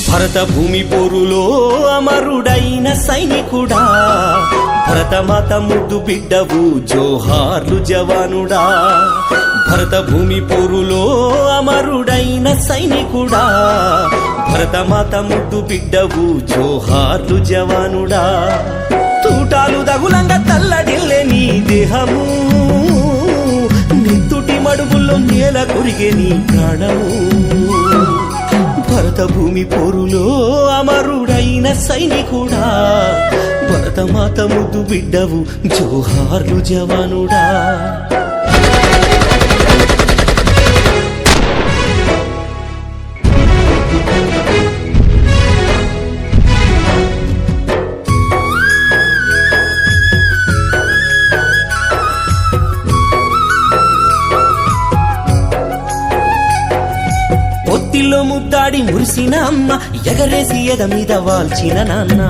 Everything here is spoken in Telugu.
భరత భూమి పోరులో అమరుడైన సైనికుడా, భరతమాత ముద్దు బిడ్డవు జోహార్లు జవానుడా. భరత భూమి పోరులో అమరుడైన సైనికుడా, భరతమాత ముద్దు బిడ్డవు జోహార్లు జవానుడా. తూటాలు దగులంగా తల్లడిల్లే నీ దేహము, నిత్తుటి మడుగుల్లో నేల కురిగే నీ ప్రాణము. భరత భూమి పోరులో అమరుడైన సైనికుడా, భరతమాత ముద్దు బిడ్డవు జోహార్లు జవానుడా. ఒత్తిల్లో ముద్దాడి మురిసిన అమ్మ, ఎగరేసి ఎద మీద వాల్చిన నాన్న.